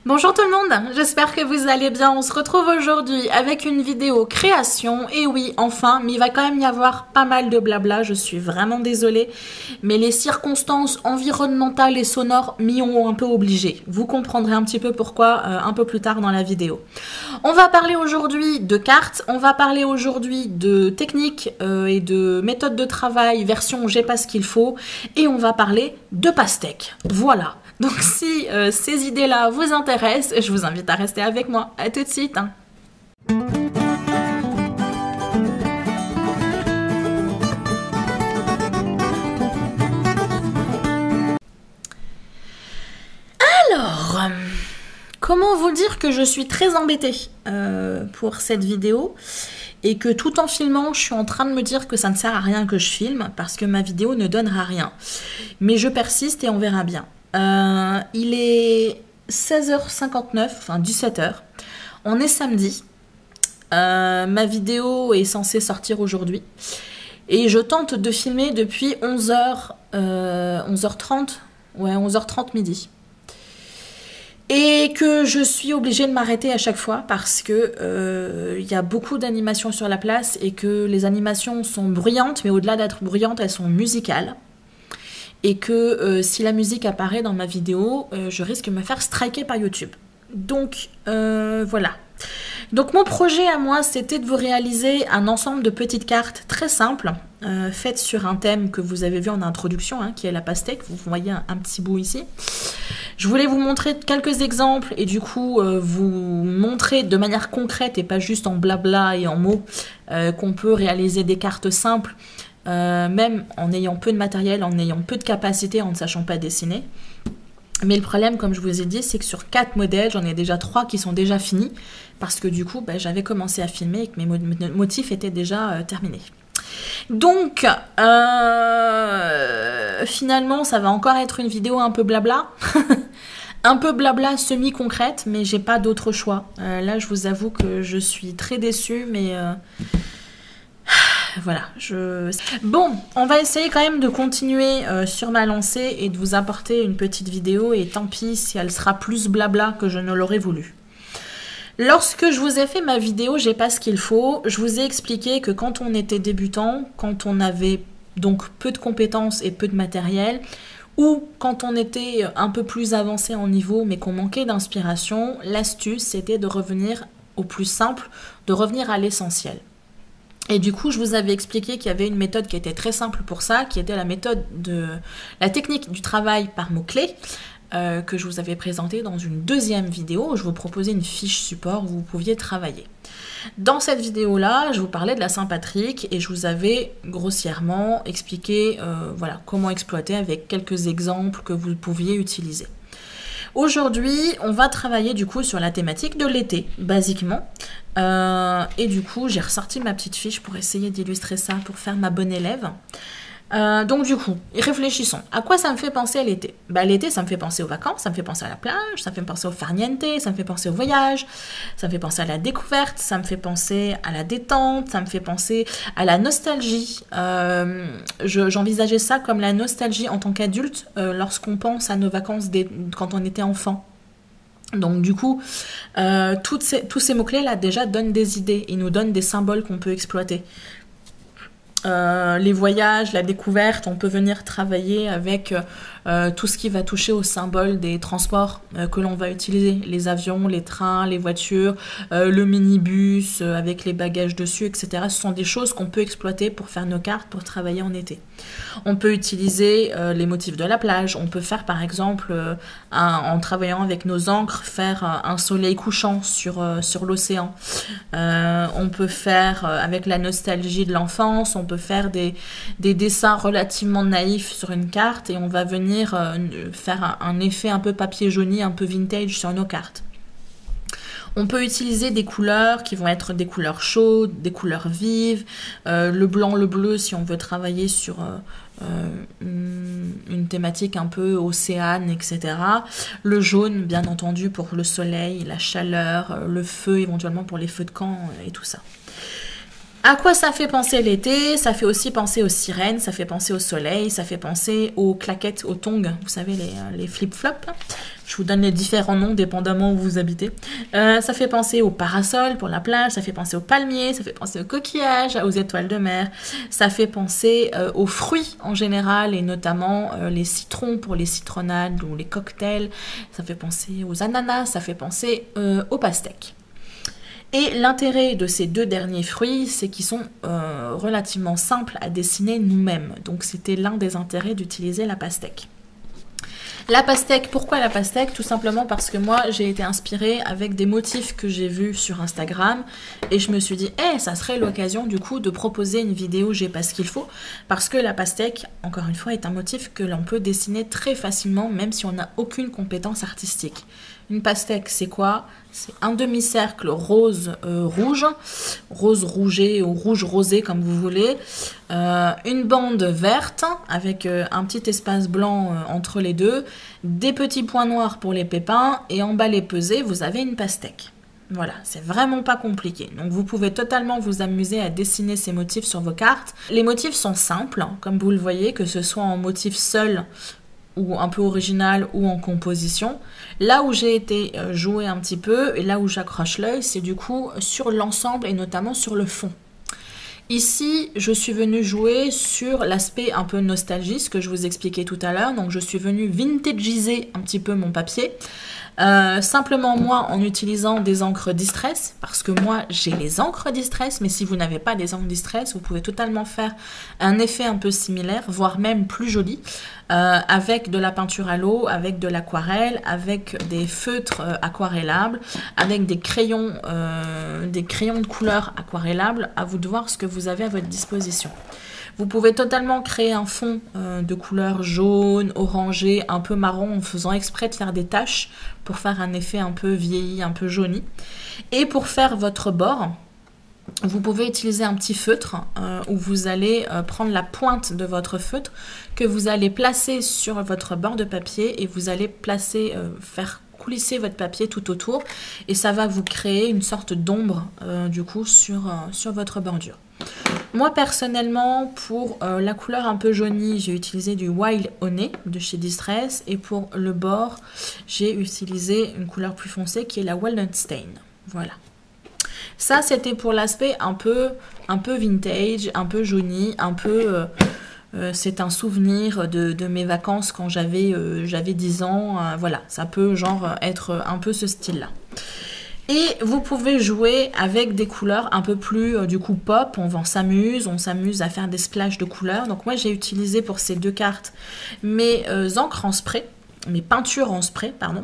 Bonjour tout le monde, j'espère que vous allez bien. On se retrouve aujourd'hui avec une vidéo création. Et oui, enfin, mais il va quand même y avoir pas mal de blabla, je suis vraiment désolée. Mais les circonstances environnementales et sonores m'y ont un peu obligée. Vous comprendrez un petit peu pourquoi un peu plus tard dans la vidéo. On va parler aujourd'hui de cartes, on va parler aujourd'hui de techniques et de méthodes de travail version j'ai pas ce qu'il faut. Et on va parler de pastèque. Voilà. Donc si ces idées-là vous intéressent, je vous invite à rester avec moi. À tout de suite. Alors, comment vous dire que je suis très embêtée pour cette vidéo et que tout en filmant, je suis en train de me dire que ça ne sert à rien que je filme parce que ma vidéo ne donnera rien. Mais je persiste et on verra bien. Il est 16h59, enfin 17h. On est samedi. Ma vidéo est censée sortir aujourd'hui. Et je tente de filmer depuis 11h, 11h30. Ouais, 11h30 midi. Et que je suis obligée de m'arrêter à chaque fois parce que y a beaucoup d'animations sur la place et que les animations sont bruyantes, mais au-delà d'être bruyantes, elles sont musicales. Et que si la musique apparaît dans ma vidéo, je risque de me faire striker par YouTube. Donc voilà. Donc mon projet à moi, c'était de vous réaliser un ensemble de petites cartes très simples, faites sur un thème que vous avez vu en introduction, qui est la pastèque. Vous voyez un petit bout ici. Je voulais vous montrer quelques exemples et du coup vous montrer de manière concrète et pas juste en blabla et en mots qu'on peut réaliser des cartes simples. Même en ayant peu de matériel, en ayant peu de capacité, en ne sachant pas dessiner. Mais le problème, comme je vous ai dit, c'est que sur 4 modèles, j'en ai déjà 3 qui sont déjà finis, parce que du coup, j'avais commencé à filmer et que mes motifs étaient déjà terminés. Donc, finalement, ça va encore être une vidéo un peu blabla. Un peu blabla semi-concrète, mais j'ai pas d'autre choix. Là, je vous avoue que je suis très déçue, mais... Voilà, Bon, on va essayer quand même de continuer sur ma lancée et de vous apporter une petite vidéo et tant pis si elle sera plus blabla que je ne l'aurais voulu. Lorsque je vous ai fait ma vidéo, j'ai pas ce qu'il faut, je vous ai expliqué que quand on était débutant, quand on avait donc peu de compétences et peu de matériel, ou quand on était un peu plus avancé en niveau mais qu'on manquait d'inspiration, l'astuce c'était de revenir au plus simple, de revenir à l'essentiel. Et du coup, je vous avais expliqué qu'il y avait une méthode qui était très simple pour ça, qui était la méthode de la technique du travail par mots-clés, que je vous avais présentée dans une deuxième vidéo où je vous proposais une fiche support où vous pouviez travailler. Dans cette vidéo-là, je vous parlais de la Saint-Patrick et je vous avais grossièrement expliqué voilà, comment exploiter avec quelques exemples que vous pouviez utiliser. Aujourd'hui, on va travailler du coup sur la thématique de l'été, basiquement. Et du coup, j'ai ressorti ma petite fiche pour essayer d'illustrer ça, pour faire ma bonne élève. Donc du coup, réfléchissons. À quoi ça me fait penser à l'été? L'été, ça me fait penser aux vacances, ça me fait penser à la plage, ça me fait penser au farniente, ça me fait penser au voyage, ça me fait penser à la découverte, ça me fait penser à la détente, ça me fait penser à la nostalgie. J'envisageais ça comme la nostalgie en tant qu'adulte lorsqu'on pense à nos vacances quand on était enfant. Donc du coup, tous ces mots-clés là déjà donnent des idées, ils nous donnent des symboles qu'on peut exploiter. Les voyages, la découverte, on peut venir travailler avec tout ce qui va toucher au symbole des transports que l'on va utiliser, les avions, les trains, les voitures, le minibus avec les bagages dessus, etc. Ce sont des choses qu'on peut exploiter pour faire nos cartes, pour travailler en été. On peut utiliser les motifs de la plage, on peut faire par exemple, en travaillant avec nos encres, faire un soleil couchant sur l'océan. On peut faire avec la nostalgie de l'enfance, on peut faire des dessins relativement naïfs sur une carte et on va venir faire un effet un peu papier jauni, un peu vintage sur nos cartes. On peut utiliser des couleurs qui vont être des couleurs chaudes, des couleurs vives, le blanc, le bleu si on veut travailler sur une thématique un peu océane, etc. Le jaune, bien entendu, pour le soleil, la chaleur, le feu, éventuellement pour les feux de camp et tout ça. À quoi ça fait penser l'été? Ça fait aussi penser aux sirènes, ça fait penser au soleil, ça fait penser aux claquettes, aux tongs, vous savez, les flip-flops. Je vous donne les différents noms dépendamment où vous habitez. Ça fait penser aux parasols pour la plage, ça fait penser aux palmiers, ça fait penser aux coquillages, aux étoiles de mer. Ça fait penser aux fruits en général et notamment les citrons pour les citronnades ou les cocktails. Ça fait penser aux ananas, ça fait penser aux pastèques. Et l'intérêt de ces deux derniers fruits, c'est qu'ils sont relativement simples à dessiner nous-mêmes. Donc c'était l'un des intérêts d'utiliser la pastèque. La pastèque, pourquoi la pastèque? Tout simplement parce que moi, j'ai été inspirée avec des motifs que j'ai vus sur Instagram et je me suis dit, ça serait l'occasion du coup de proposer une vidéo J'ai pas ce qu'il faut, parce que la pastèque, encore une fois, est un motif que l'on peut dessiner très facilement, même si on n'a aucune compétence artistique. Une pastèque, c'est quoi? C'est un demi-cercle rose rouge, rose rougé ou rouge rosé comme vous voulez, une bande verte avec un petit espace blanc entre les deux, des petits points noirs pour les pépins et emballé pesé, vous avez une pastèque. Voilà, c'est vraiment pas compliqué. Donc vous pouvez totalement vous amuser à dessiner ces motifs sur vos cartes. Les motifs sont simples, comme vous le voyez, que ce soit en motif seul ou un peu original ou en composition. Là où j'ai été jouer un petit peu et là où j'accroche l'œil, c'est du coup sur l'ensemble et notamment sur le fond. Ici, je suis venue jouer sur l'aspect un peu nostalgie, ce que je vous expliquais tout à l'heure. Donc je suis venue vintagiser un petit peu mon papier. Simplement moi en utilisant des encres Distress, parce que moi j'ai les encres Distress, mais si vous n'avez pas des encres Distress, vous pouvez totalement faire un effet un peu similaire, voire même plus joli, avec de la peinture à l'eau, avec de l'aquarelle, avec des feutres aquarellables, avec des crayons de couleur aquarellables. À vous de voir ce que vous avez à votre disposition. Vous pouvez totalement créer un fond de couleur jaune, orangé, un peu marron, en faisant exprès de faire des taches pour faire un effet un peu vieilli, un peu jauni. Et pour faire votre bord, vous pouvez utiliser un petit feutre où vous allez prendre la pointe de votre feutre que vous allez placer sur votre bord de papier et vous allez faire coulisser votre papier tout autour et ça va vous créer une sorte d'ombre du coup sur votre bordure. Moi personnellement, pour la couleur un peu jaunie, j'ai utilisé du Wild Honey de chez Distress et pour le bord, j'ai utilisé une couleur plus foncée qui est la Walnut Stain. Voilà. Ça, c'était pour l'aspect un peu vintage, un peu jauni, un peu... c'est un souvenir de mes vacances quand j'avais 10 ans. Voilà, ça peut genre être un peu ce style-là. Et vous pouvez jouer avec des couleurs un peu plus du coup pop, on s'amuse à faire des splashes de couleurs. Donc moi j'ai utilisé pour ces deux cartes mes encres en spray, mes peintures en spray, pardon,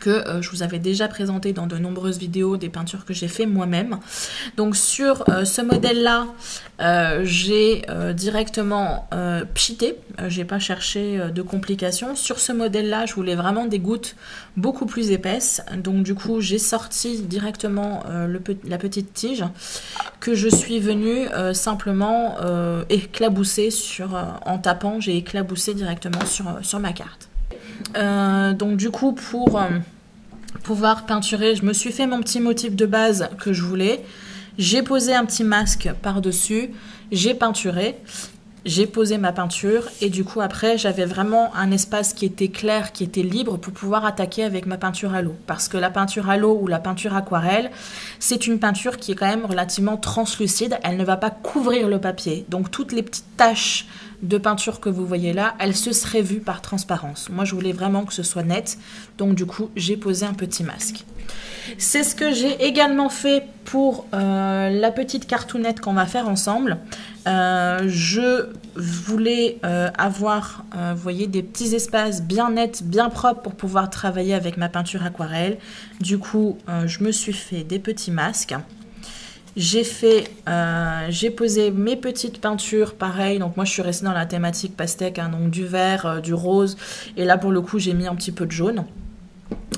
que je vous avais déjà présenté dans de nombreuses vidéos, des peintures que j'ai fait moi-même. Donc sur ce modèle-là, j'ai directement pchité, j'ai pas cherché de complications. Sur ce modèle-là, je voulais vraiment des gouttes beaucoup plus épaisses. Donc du coup, j'ai sorti directement la petite tige que je suis venue simplement éclabousser en tapant, j'ai éclaboussé directement sur ma carte. Donc du coup pour pouvoir peinturer, je me suis fait mon petit motif de base que je voulais, j'ai posé un petit masque par dessus, j'ai peinturé, j'ai posé ma peinture et du coup après j'avais vraiment un espace qui était clair, qui était libre pour pouvoir attaquer avec ma peinture à l'eau, parce que la peinture à l'eau ou la peinture aquarelle, c'est une peinture qui est quand même relativement translucide, elle ne va pas couvrir le papier, donc toutes les petites taches de peinture que vous voyez là, elles se seraient vues par transparence. Moi je voulais vraiment que ce soit net, donc du coup j'ai posé un petit masque. C'est ce que j'ai également fait pour la petite cartoonette qu'on va faire ensemble. Je voulais avoir, vous voyez, des petits espaces bien nets, bien propres pour pouvoir travailler avec ma peinture aquarelle. Du coup, je me suis fait des petits masques. J'ai posé mes petites peintures, pareil, donc moi je suis restée dans la thématique pastèque, hein, donc du vert, du rose, et là pour le coup j'ai mis un petit peu de jaune.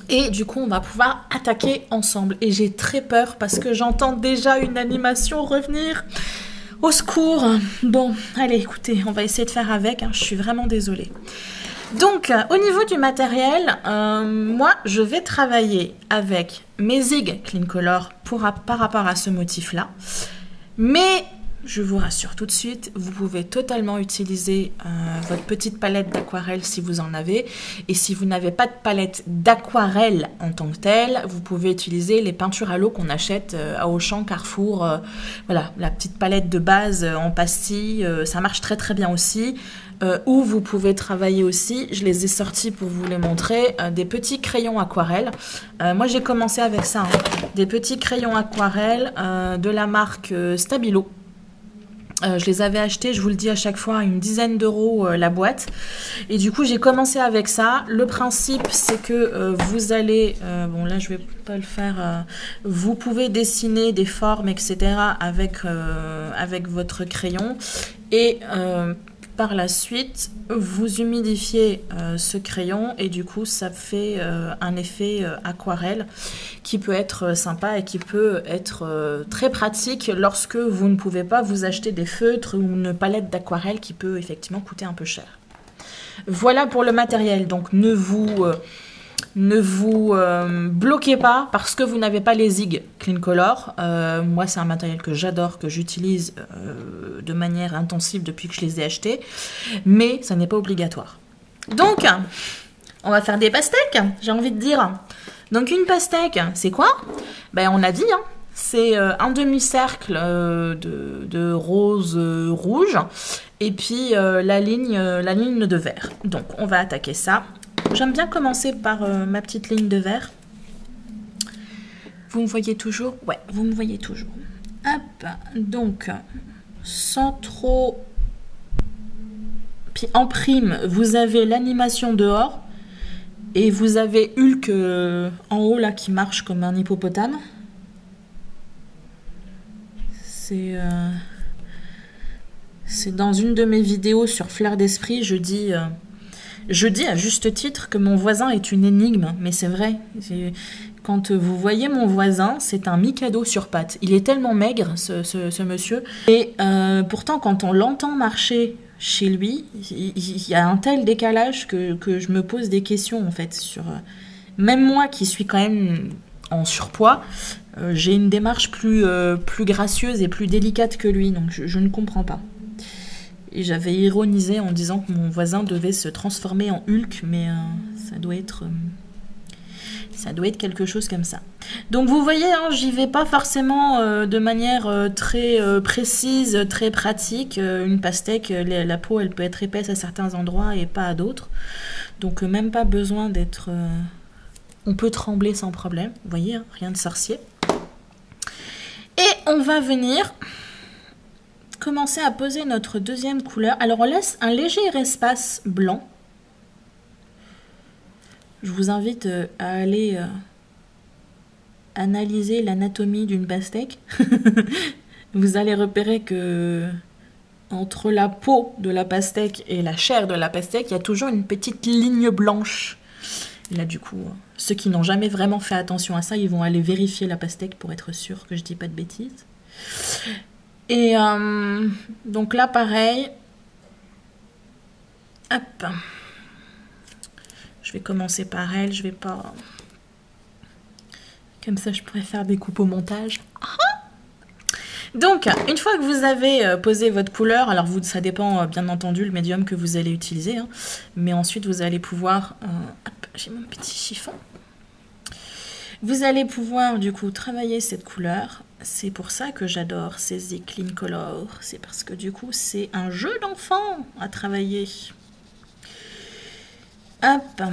Et du coup on va pouvoir attaquer ensemble, et j'ai très peur parce que j'entends déjà une animation revenir. Au secours. Bon, allez, écoutez, on va essayer de faire avec, hein, je suis vraiment désolée. Donc, au niveau du matériel, moi, je vais travailler avec mes Zig Clean Color par rapport à ce motif-là. Mais je vous rassure tout de suite, vous pouvez totalement utiliser votre petite palette d'aquarelle si vous en avez. Et si vous n'avez pas de palette d'aquarelle en tant que telle, vous pouvez utiliser les peintures à l'eau qu'on achète à Auchan, Carrefour. Voilà, la petite palette de base en pastille, ça marche très très bien aussi. Ou vous pouvez travailler aussi, je les ai sortis pour vous les montrer, des petits crayons aquarelle. Moi j'ai commencé avec ça, hein, des petits crayons aquarelle de la marque Stabilo. Je les avais achetés, je vous le dis à chaque fois, une dizaine d'euros la boîte. Et du coup, j'ai commencé avec ça. Le principe, c'est que vous allez... bon, là, je vais pas le faire. Vous pouvez dessiner des formes, etc. avec votre crayon. Et par la suite, vous humidifiez ce crayon. Et du coup, ça fait un effet aquarelle qui peut être sympa et qui peut être très pratique lorsque vous ne pouvez pas vous acheter des feutres ou une palette d'aquarelle qui peut effectivement coûter un peu cher. Voilà pour le matériel, donc ne vous bloquez pas parce que vous n'avez pas les ZIG Clean Color. Moi c'est un matériel que j'adore, que j'utilise de manière intensive depuis que je les ai achetés, mais ça n'est pas obligatoire. Donc on va faire des pastèques, j'ai envie de dire. Donc une pastèque, c'est quoi? Ben on a dit, hein, c'est un demi-cercle de rose rouge et puis la ligne de vert. Donc on va attaquer ça. J'aime bien commencer par ma petite ligne de vert. Vous me voyez toujours? Ouais, vous me voyez toujours. Hop, donc sans trop... Puis en prime, vous avez l'animation dehors. Et vous avez Hulk en haut là qui marche comme un hippopotame. C'est dans une de mes vidéos sur Fleur d'Esprit, je dis à juste titre que mon voisin est une énigme, mais c'est vrai. Quand vous voyez mon voisin, c'est un Mikado sur pattes. Il est tellement maigre, ce monsieur. Et pourtant, quand on l'entend marcher chez lui, il y a un tel décalage que je me pose des questions, en fait. Sur même moi, qui suis quand même en surpoids, j'ai une démarche plus gracieuse et plus délicate que lui. Donc, je ne comprends pas. Et j'avais ironisé en disant que mon voisin devait se transformer en Hulk, mais ça doit être quelque chose comme ça. Donc vous voyez, hein, j'y vais pas forcément de manière très précise, très pratique. Une pastèque, la peau, elle peut être épaisse à certains endroits et pas à d'autres. Donc même pas besoin d'être... on peut trembler sans problème. Vous voyez, hein, rien de sorcier. Et on va venir... commencer à poser notre deuxième couleur. Alors on laisse un léger espace blanc. Je vous invite à aller analyser l'anatomie d'une pastèque. Vous allez repérer que entre la peau de la pastèque et la chair de la pastèque, il y a toujours une petite ligne blanche. Et là du coup, ceux qui n'ont jamais vraiment fait attention à ça, ils vont aller vérifier la pastèque pour être sûr que je dis pas de bêtises. Et donc là, pareil. Hop. Je vais commencer par elle. Je vais pas... Comme ça, je pourrais faire des coupes au montage. Donc, une fois que vous avez posé votre couleur, alors ça dépend bien entendu le médium que vous allez utiliser. Hein, mais ensuite, vous allez pouvoir... hop, j'ai mon petit chiffon. Vous allez pouvoir, du coup, travailler cette couleur. C'est pour ça que j'adore ces ZIG Clean Color. C'est parce que du coup, c'est un jeu d'enfant à travailler. Hop.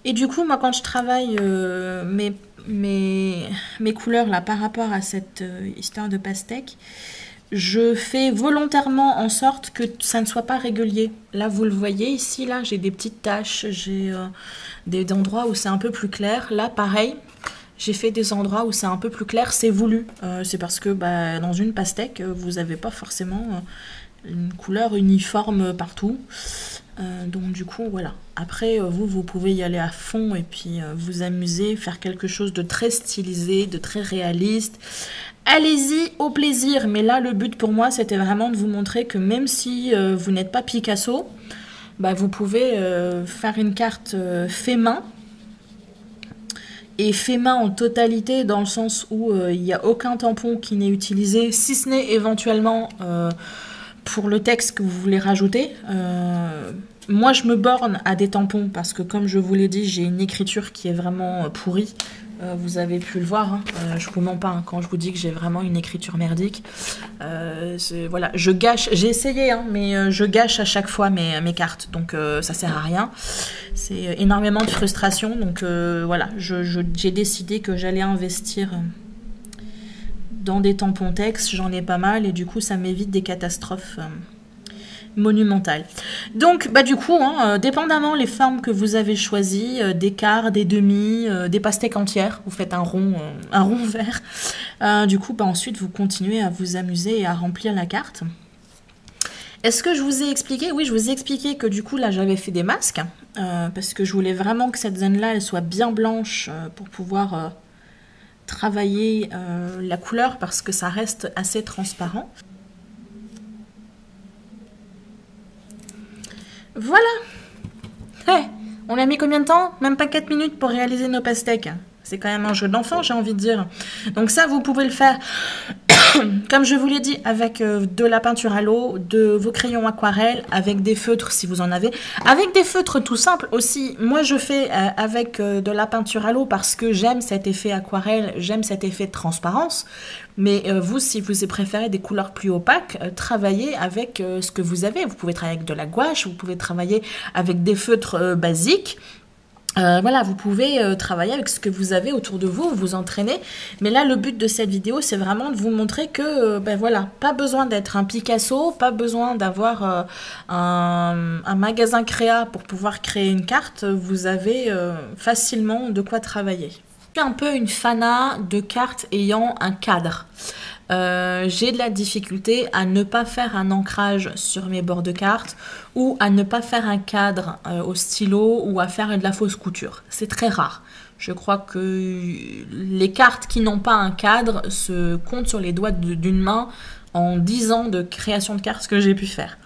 Et du coup, moi, quand je travaille mes couleurs là par rapport à cette histoire de pastèque, je fais volontairement en sorte que ça ne soit pas régulier. Là, vous le voyez ici, là, j'ai des petites taches, j'ai des endroits où c'est un peu plus clair. Là, pareil, j'ai fait des endroits où c'est un peu plus clair, c'est voulu. C'est parce que dans une pastèque, vous n'avez pas forcément une couleur uniforme partout. Donc du coup, voilà. Après, vous pouvez y aller à fond et puis vous amuser, faire quelque chose de très stylisé, de très réaliste. Allez-y au plaisir, mais là le but pour moi c'était vraiment de vous montrer que même si vous n'êtes pas Picasso, vous pouvez faire une carte fait main est fait main en totalité, dans le sens où il n'y a aucun tampon qui n'est utilisé, si ce n'est éventuellement pour le texte que vous voulez rajouter. Moi, je me borne à des tampons parce que, comme je vous l'ai dit, j'ai une écriture qui est vraiment pourrie. Vous avez pu le voir, hein. Je vous mens pas hein, quand je vous dis que j'ai vraiment une écriture merdique. Voilà, je gâche, j'ai essayé, hein, mais je gâche à chaque fois mes cartes, donc ça sert à rien. C'est énormément de frustration, donc voilà, j'ai décidé que j'allais investir dans des tampons texte, j'en ai pas mal, et du coup ça m'évite des catastrophes monumentale. Donc, du coup, hein, dépendamment les formes que vous avez choisies, des quarts, des demi, des pastèques entières, vous faites un rond vert. Du coup, ensuite, vous continuez à vous amuser et à remplir la carte. Est-ce que je vous ai expliqué? Oui, je vous ai expliqué que du coup, là, j'avais fait des masques, parce que je voulais vraiment que cette zone-là, elle soit bien blanche pour pouvoir travailler la couleur, parce que ça reste assez transparent. Voilà. Hey, on a mis combien de temps? Même pas 4 minutes pour réaliser nos pastèques. C'est quand même un jeu d'enfant, j'ai envie de dire. Donc ça, vous pouvez le faire, comme je vous l'ai dit, avec de la peinture à l'eau, de vos crayons aquarelles, avec des feutres si vous en avez. Avec des feutres tout simples aussi. Moi, je fais avec de la peinture à l'eau parce que j'aime cet effet aquarelle, j'aime cet effet de transparence. Mais vous, si vous préférez des couleurs plus opaques, travaillez avec ce que vous avez. Vous pouvez travailler avec de la gouache, vous pouvez travailler avec des feutres basiques. Voilà, vous pouvez travailler avec ce que vous avez autour de vous, vous entraîner. Mais là, le but de cette vidéo, c'est vraiment de vous montrer que, voilà, pas besoin d'être un Picasso, pas besoin d'avoir un magasin créa pour pouvoir créer une carte. Vous avez facilement de quoi travailler. Je suis un peu une fana de cartes ayant un cadre. J'ai de la difficulté à ne pas faire un ancrage sur mes bords de cartes ou à ne pas faire un cadre au stylo ou à faire de la fausse couture. C'est très rare. Je crois que les cartes qui n'ont pas un cadre se comptent sur les doigts d'une main en 10 ans de création de cartes que j'ai pu faire.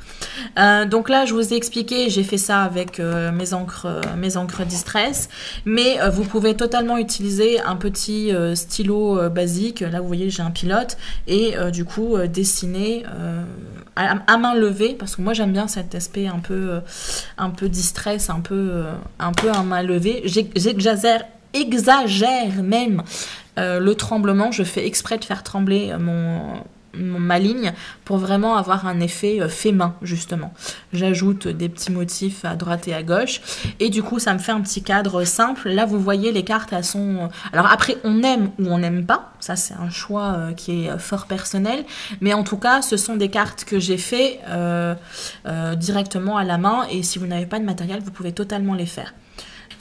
Donc là, je vous ai expliqué, j'ai fait ça avec mes encres Distress, mais vous pouvez totalement utiliser un petit stylo basique. Là, vous voyez, j'ai un pilote et du coup, dessiner à main levée, parce que moi, j'aime bien cet aspect un peu Distress, un peu à main levée. J'exagère même le tremblement. Je fais exprès de faire trembler ma ligne pour vraiment avoir un effet fait main, justement. J'ajoute des petits motifs à droite et à gauche et du coup ça me fait un petit cadre simple. Là vous voyez les cartes, elles sont... Alors après on aime ou on n'aime pas, ça c'est un choix qui est fort personnel, mais en tout cas ce sont des cartes que j'ai fait directement à la main, et si vous n'avez pas de matériel vous pouvez totalement les faire.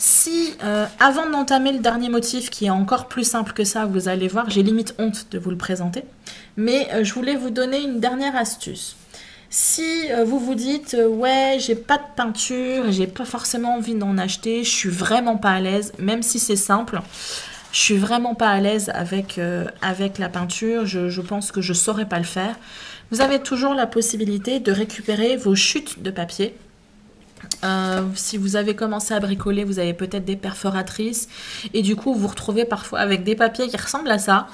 Si, avant d'entamer le dernier motif, qui est encore plus simple que ça, vous allez voir, j'ai limite honte de vous le présenter, mais je voulais vous donner une dernière astuce. Si vous vous dites, ouais, j'ai pas de peinture, j'ai pas forcément envie d'en acheter, je suis vraiment pas à l'aise, même si c'est simple, je suis vraiment pas à l'aise avec la peinture, je pense que je saurais pas le faire, vous avez toujours la possibilité de récupérer vos chutes de papier. Si vous avez commencé à bricoler, vous avez peut-être des perforatrices et du coup vous vous retrouvez parfois avec des papiers qui ressemblent à ça.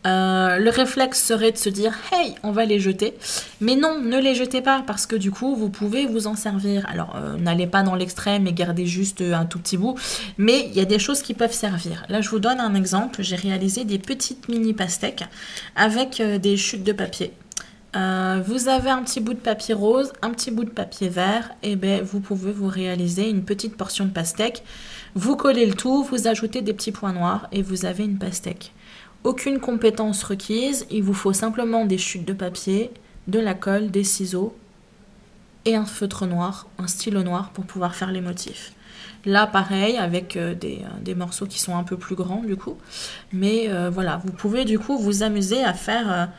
Le réflexe serait de se dire hey, on va les jeter, mais non, ne les jetez pas, parce que du coup vous pouvez vous en servir. Alors n'allez pas dans l'extrême et gardez juste un tout petit bout, mais il y a des choses qui peuvent servir. Là je vous donne un exemple, j'ai réalisé des petites mini pastèques avec des chutes de papier. Vous avez un petit bout de papier rose, un petit bout de papier vert, et vous pouvez vous réaliser une petite portion de pastèque. Vous collez le tout, vous ajoutez des petits points noirs et vous avez une pastèque. Aucune compétence requise, il vous faut simplement des chutes de papier, de la colle, des ciseaux et un feutre noir, un stylo noir pour pouvoir faire les motifs. Là pareil avec des morceaux qui sont un peu plus grands du coup, mais voilà, vous pouvez du coup vous amuser à faire...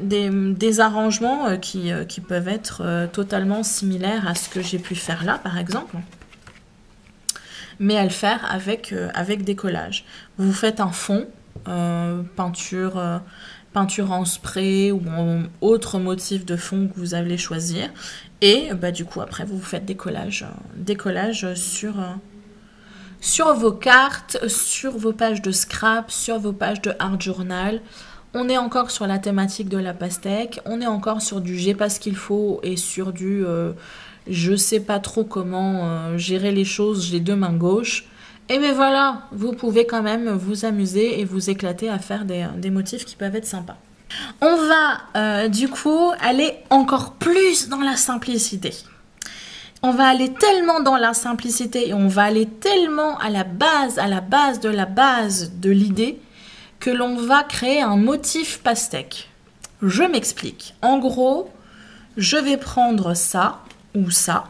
des arrangements qui peuvent être totalement similaires à ce que j'ai pu faire là par exemple, mais à le faire avec des collages. Vous faites un fond, peinture en spray ou autre motif de fond que vous allez choisir, et du coup après vous faites des collages sur vos cartes, sur vos pages de scrap, sur vos pages de art journal. On est encore sur la thématique de la pastèque, on est encore sur du j'ai pas ce qu'il faut et sur du je sais pas trop comment gérer les choses, j'ai deux mains gauches. Et bien voilà, vous pouvez quand même vous amuser et vous éclater à faire des motifs qui peuvent être sympas. On va du coup aller encore plus dans la simplicité. On va aller tellement dans la simplicité et on va aller tellement à la base de l'idée que l'on va créer un motif pastèque. Je m'explique. En gros, je vais prendre ça ou ça.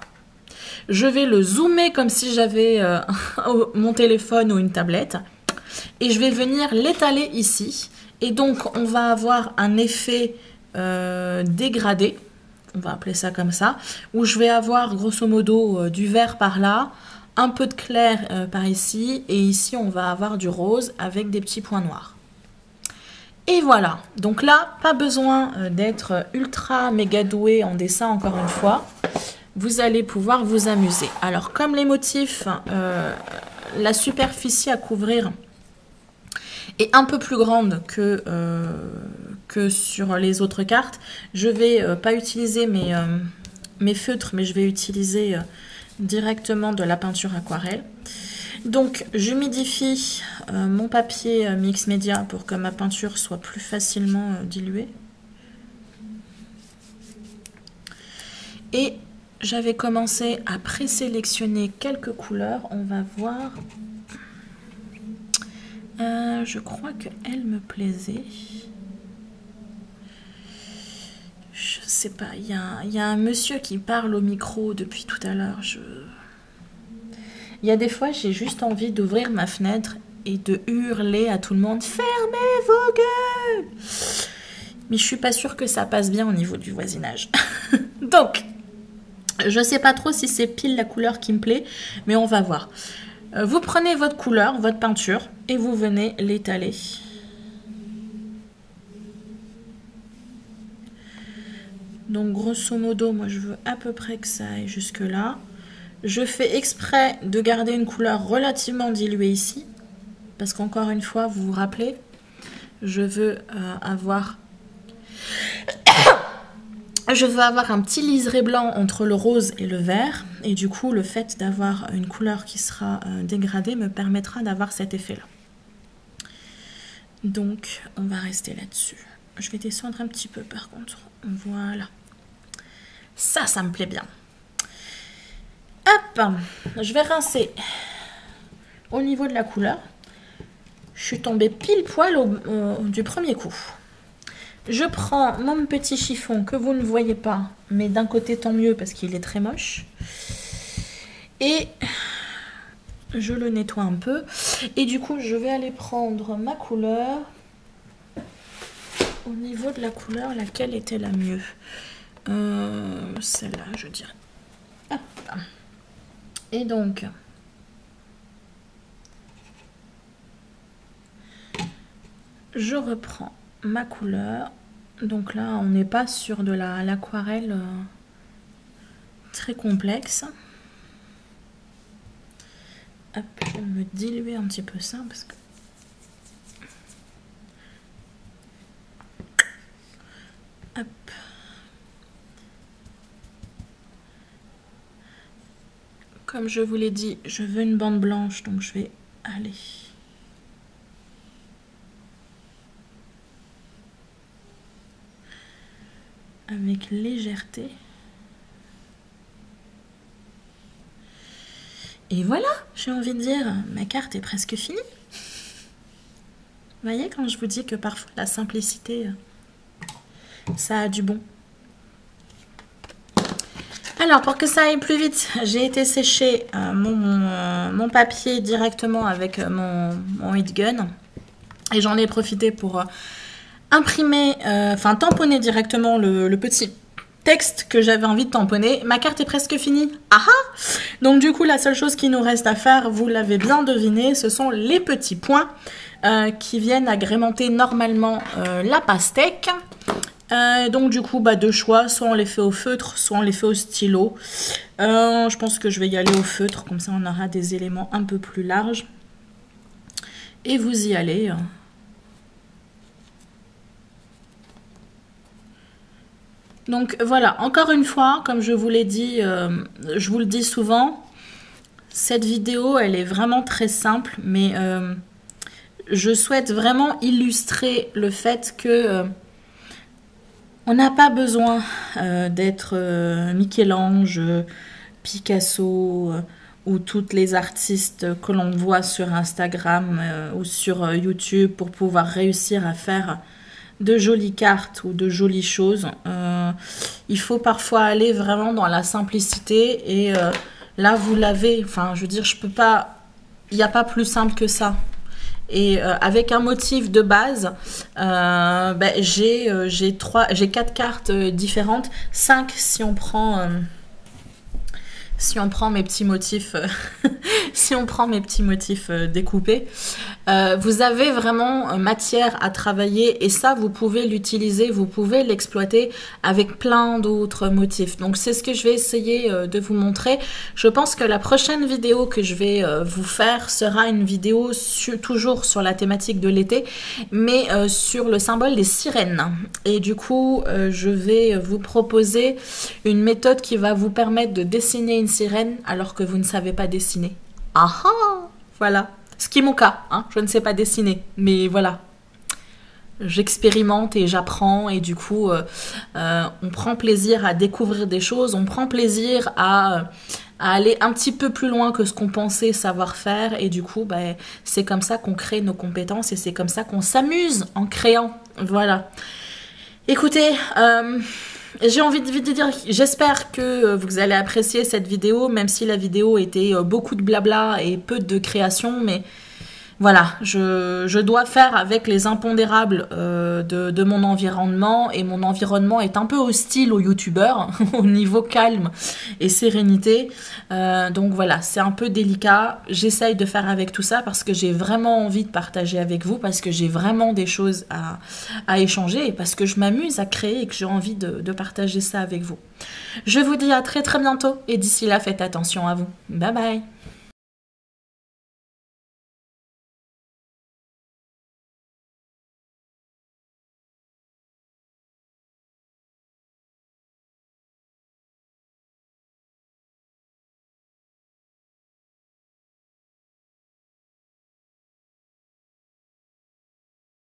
Je vais le zoomer comme si j'avais mon téléphone ou une tablette. Et je vais venir l'étaler ici. Et donc, on va avoir un effet dégradé. On va appeler ça comme ça. Où je vais avoir grosso modo du vert par là. Un peu de clair par ici. Et ici, on va avoir du rose avec des petits points noirs. Et voilà. Donc là, pas besoin d'être ultra méga doué en dessin encore une fois. Vous allez pouvoir vous amuser. Alors, comme les motifs, la superficie à couvrir est un peu plus grande que sur les autres cartes, je vais pas utiliser mes feutres, mais je vais utiliser directement de la peinture aquarelle. Donc, j'humidifie mon papier mix média pour que ma peinture soit plus facilement diluée. Et j'avais commencé à présélectionner quelques couleurs. On va voir. Je crois qu'elle me plaisait. Je sais pas. Il y a un monsieur qui parle au micro depuis tout à l'heure. Il y a des fois, j'ai juste envie d'ouvrir ma fenêtre et de hurler à tout le monde. Fermez vos gueules! Mais je suis pas sûre que ça passe bien au niveau du voisinage. Donc, je sais pas trop si c'est pile la couleur qui me plaît, mais on va voir. Vous prenez votre couleur, votre peinture, et vous venez l'étaler. Donc, grosso modo, moi, je veux à peu près que ça aille jusque là. Je fais exprès de garder une couleur relativement diluée ici, parce qu'encore une fois, vous vous rappelez, je veux avoir un petit liseré blanc entre le rose et le vert. Et du coup, le fait d'avoir une couleur qui sera dégradée me permettra d'avoir cet effet-là. Donc, on va rester là-dessus. Je vais descendre un petit peu par contre. Voilà. Ça me plaît bien. Hop, je vais rincer au niveau de la couleur. Je suis tombée pile poil du premier coup. Je prends mon petit chiffon que vous ne voyez pas, mais d'un côté tant mieux parce qu'il est très moche. Et je le nettoie un peu. Et du coup, je vais aller prendre ma couleur. Au niveau de la couleur, laquelle était la mieux? Celle-là, je dirais. Hop. Et donc, je reprends ma couleur. Donc là, on n'est pas sur de l'aquarelle très complexe. Hop, je vais me diluer un petit peu ça parce que... Hop. Comme je vous l'ai dit, je veux une bande blanche, donc je vais aller... avec légèreté. Et voilà, j'ai envie de dire, ma carte est presque finie. Vous voyez quand je vous dis que parfois la simplicité, ça a du bon. Alors, pour que ça aille plus vite, j'ai été sécher mon papier directement avec mon heat gun. Et j'en ai profité pour imprimer, tamponner directement le petit texte que j'avais envie de tamponner. Ma carte est presque finie. Ah ah! Donc du coup, la seule chose qui nous reste à faire, vous l'avez bien deviné, ce sont les petits points qui viennent agrémenter normalement la pastèque. Donc du coup, bah, deux choix, soit on les fait au feutre, soit on les fait au stylo. Je pense que je vais y aller au feutre, comme ça on aura des éléments un peu plus larges. Et vous y allez. Donc voilà, encore une fois, comme je vous l'ai dit, je vous le dis souvent, cette vidéo, elle est vraiment très simple, mais je souhaite vraiment illustrer le fait que on n'a pas besoin d'être Michel-Ange, Picasso ou toutes les artistes que l'on voit sur Instagram ou sur YouTube pour pouvoir réussir à faire de jolies cartes ou de jolies choses. Il faut parfois aller vraiment dans la simplicité et là vous l'avez, enfin je veux dire, je peux pas, il n'y a pas plus simple que ça. Et avec un motif de base, j'ai 4 cartes différentes, 5 si on prend mes petits motifs, si on prend mes petits motifs découpés, vous avez vraiment matière à travailler et ça, vous pouvez l'utiliser, vous pouvez l'exploiter avec plein d'autres motifs. Donc, c'est ce que je vais essayer de vous montrer. Je pense que la prochaine vidéo que je vais vous faire sera une vidéo toujours sur la thématique de l'été, mais sur le symbole des sirènes. Et du coup, je vais vous proposer une méthode qui va vous permettre de dessiner une sirène alors que vous ne savez pas dessiner. Ah ah, voilà. Ce qui est mon cas, hein, je ne sais pas dessiner, mais voilà. J'expérimente et j'apprends et du coup, on prend plaisir à découvrir des choses, on prend plaisir à aller un petit peu plus loin que ce qu'on pensait savoir faire et du coup, c'est comme ça qu'on crée nos compétences et c'est comme ça qu'on s'amuse en créant. Voilà. Écoutez, j'ai envie de vous dire, j'espère que vous allez apprécier cette vidéo, même si la vidéo était beaucoup de blabla et peu de création, mais voilà, je dois faire avec les impondérables de mon environnement et mon environnement est un peu hostile aux youtubeurs au niveau calme et sérénité. Donc voilà, c'est un peu délicat. J'essaye de faire avec tout ça parce que j'ai vraiment envie de partager avec vous, parce que j'ai vraiment des choses à échanger et parce que je m'amuse à créer et que j'ai envie de partager ça avec vous. Je vous dis à très très bientôt et d'ici là, faites attention à vous. Bye bye!